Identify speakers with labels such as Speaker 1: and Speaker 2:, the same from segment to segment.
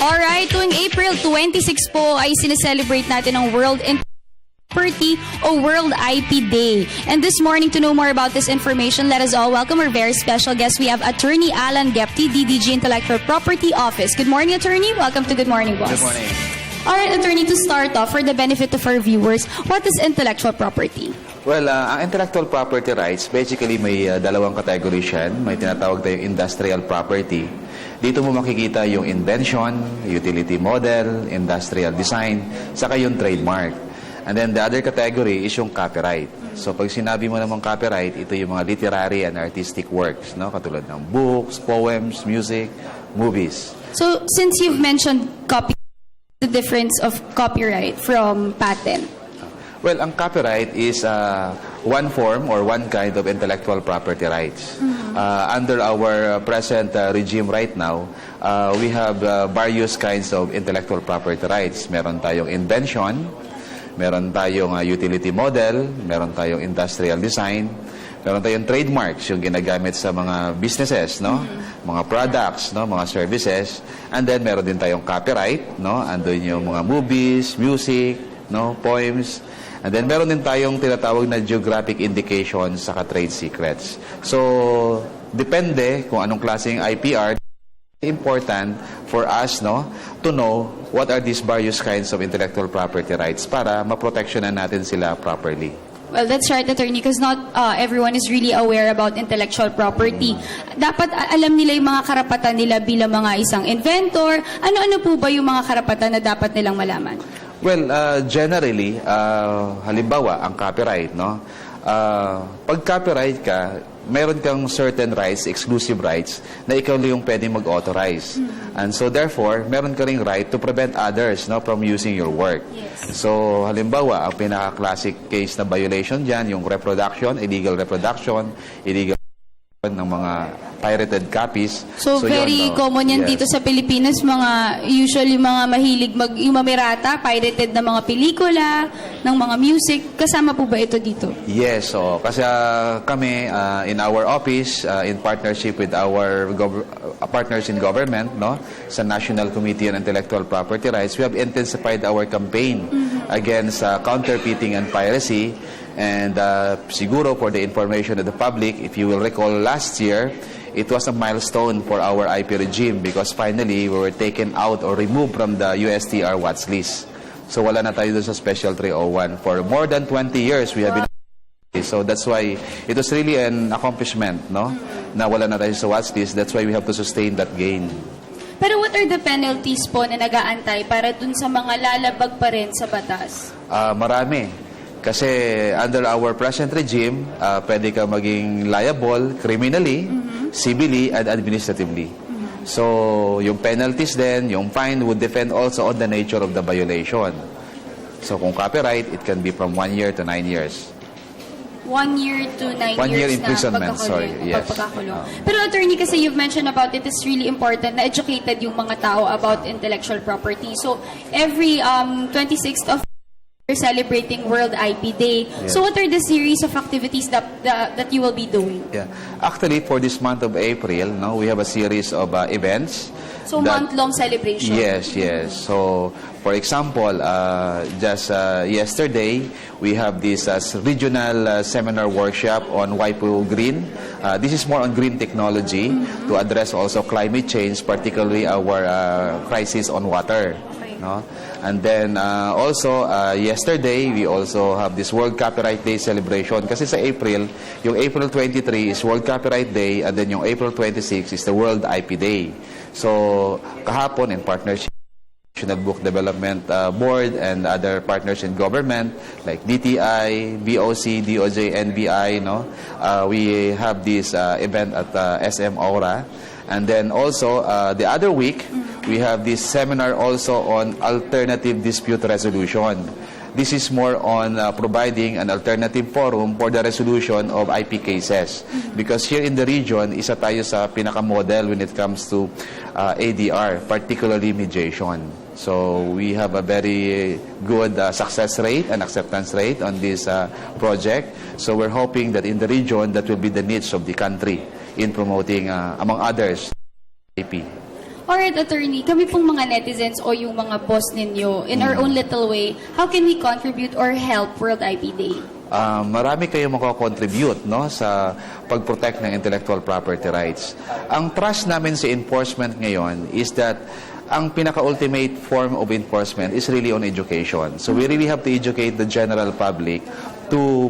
Speaker 1: Alright, tuwing April 26 po ay sineselebrate natin ang World Property o World IP Day. And this morning, to know more about this information, let us all welcome our very special guest. We have Attorney Allan Gepty, DDG Intellectual Property Office. Good morning, Attorney. Welcome to Good Morning, Boss.
Speaker 2: Good morning.
Speaker 1: Alright, Attorney, to start off, for the benefit of our viewers, what is intellectual property?
Speaker 2: Well, ang intellectual property rights, basically may dalawang category siyan. May tinatawag tayong industrial property. Dito mo makikita yung invention, utility model, industrial design, saka yung trademark. And then the other category is yung copyright. So pag sinabi mo namang copyright, ito yung mga literary and artistic works, no? Katulad ng books, poems, music, movies.
Speaker 1: So, since you've mentioned the difference of copyright from patent?
Speaker 2: Well, ang copyright is one form or one kind of intellectual property rights. Under our present regime right now, we have various kinds of intellectual property rights. Meron tayong invention, meron tayong utility model, meron tayong industrial design, meron tayong trademarks, yung ginagamit sa mga businesses, no? Mga products, no? Mga services. And then meron din tayong copyright, no? Andun yung mga movies, music, no? Poems. And then meron din tayong tinatawag na geographic indications saka trade secrets. So, depende kung anong klaseng IPR. Important for us, no, to know what are these various kinds of intellectual property rights para maproteksyonan natin sila properly.
Speaker 1: Well, that's right, Attorney, because not everyone is really aware about intellectual property. Dapat alam nila yung mga karapatan nila bilang mga isang inventor. Ano-ano po ba yung mga karapatan na dapat nilang malaman?
Speaker 2: Well, generally, halimbawa, ang copyright, no? Pag copyright ka, meron kang certain rights, exclusive rights, na ikaw lang yung pwedeng mag-authorize. And so, therefore, meron ka ring right to prevent others, no, from using your work.
Speaker 1: Yes.
Speaker 2: So, halimbawa, ang pinaka-classic case na violation dyan, yung reproduction, illegal ng mga pirated copies.
Speaker 1: So very
Speaker 2: yun, no?
Speaker 1: common yan
Speaker 2: Yes.
Speaker 1: dito sa Pilipinas, usually mga mahilig yung mamirata, pirated na mga pelikula, ng mga music. Kasama po ba ito dito?
Speaker 2: Yes, so kasi kami in our office in partnership with our partners in government, no, sa National Committee on Intellectual Property Rights, we have intensified our campaign against counterfeiting and piracy. And siguro for the information of the public, if you will recall last year, it was a milestone for our IP regime because finally we were taken out or removed from the USTR watch list. So wala na tayo dun sa Special 301. For more than 20 years, we have been... So that's why it was really an accomplishment, no? Na wala na tayo sa watch list. That's why we have to sustain that gain.
Speaker 1: Pero what are the penalties po na nag-aantay para dun sa mga lalabag pa rin sa batas?
Speaker 2: Marami. Kasi under our present regime, pwede ka maging liable criminally, civilly, and administratively. So, yung penalties din, yung fine would depend also on the nature of the violation. So, kung copyright, it can be from 1 year to 9 years.
Speaker 1: 1 year to 9
Speaker 2: 1 year
Speaker 1: years
Speaker 2: imprisonment,
Speaker 1: na
Speaker 2: sorry, yes.
Speaker 1: pagkakakulong. Pero attorney, kasi you've mentioned about it, it's really important na educated yung mga tao about intellectual property. So, every 26th of we're celebrating World IP Day.
Speaker 2: Yeah.
Speaker 1: So what are the series of activities that you will be doing?
Speaker 2: Yeah. Actually, for this month of April, no, we have a series of events.
Speaker 1: So month-long celebration?
Speaker 2: Yes, yes. So, for example, just yesterday, we have this regional seminar workshop on Waipu Green. This is more on green technology to address also climate change, particularly our crisis on water. No? And then also yesterday we also have this World Copyright Day celebration kasi sa April, yung April 23 is World Copyright Day and then yung April 26 is the World IP Day. So kahapon in partnership with the National Book Development Board and other partners in government like DTI, BOC, DOJ, NBI, no, we have this event at SM Aura. And then also, the other week, we have this seminar also on alternative dispute resolution. This is more on providing an alternative forum for the resolution of IP cases. Because here in the region, isa tayo sa pinaka-model when it comes to ADR, particularly mediation. So we have a very good success rate and acceptance rate on this project. So we're hoping that in the region, that will be the niche of the country in promoting, among others, IP.
Speaker 1: Alright, attorney, kami pong mga netizens o yung mga boss ninyo, in our own little way, how can we contribute or help World IP Day?
Speaker 2: Marami kayong makakontribute, no, sa pag-protect ng intellectual property rights. Ang trust namin sa enforcement ngayon is that ang pinaka-ultimate form of enforcement is really on education. So we really have to educate the general public to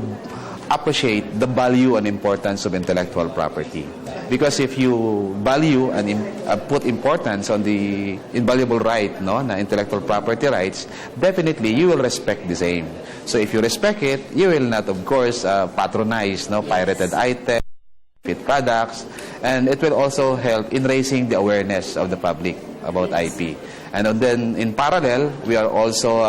Speaker 2: appreciate the value and importance of intellectual property. Because if you value and put importance on the invaluable right, no, na intellectual property rights, definitely you will respect the same. So if you respect it, you will not, of course, patronize, no, pirated items, fit products, and it will also help in raising the awareness of the public about IP. And then in parallel, we are also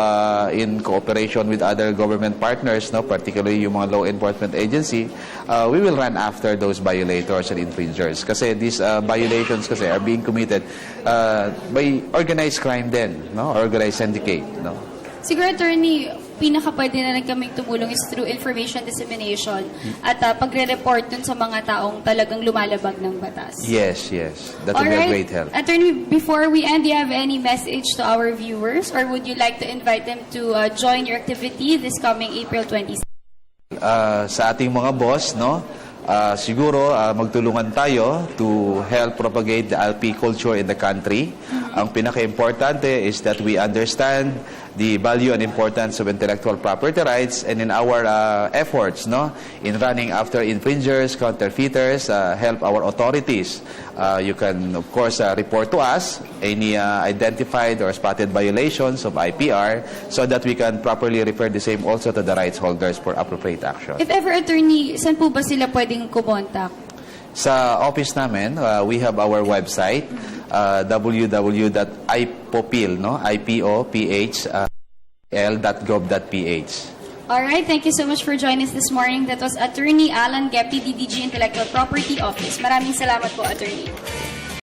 Speaker 2: in cooperation with other government partners, no, particularly yung mga law enforcement agency. We will run after those violators and infringers. Kasi these violations kasi are being committed by organized crime din, no, organized syndicate, no.
Speaker 1: Siguro, attorney, pinaka-pwede na lang kaming tumulong is through information dissemination at pagre-report dun sa mga taong talagang lumalabag ng batas.
Speaker 2: Yes, yes. That will be a great help.
Speaker 1: Attorney, before we end, do you have any message to our viewers or would you like to invite them to join your activity this coming April 26?
Speaker 2: Sa ating mga boss, no, siguro magtulungan tayo to help propagate the LP culture in the country. Ang pinaka-importante is that we understand the value and importance of intellectual property rights, and in our efforts, no, in running after infringers, counterfeiters, help our authorities. You can, of course, report to us any identified or spotted violations of IPR so that we can properly refer the same also to the rights holders for appropriate action.
Speaker 1: If ever, attorney, saan po ba sila pwedeng kumontak?
Speaker 2: Sa office namin, we have our website, www.ipopil, no, ipophl.gov.ph.
Speaker 1: Alright, thank you so much for joining us this morning. That was Attorney Allan Gepty, DDG Intellectual Property Office. Maraming salamat po, attorney.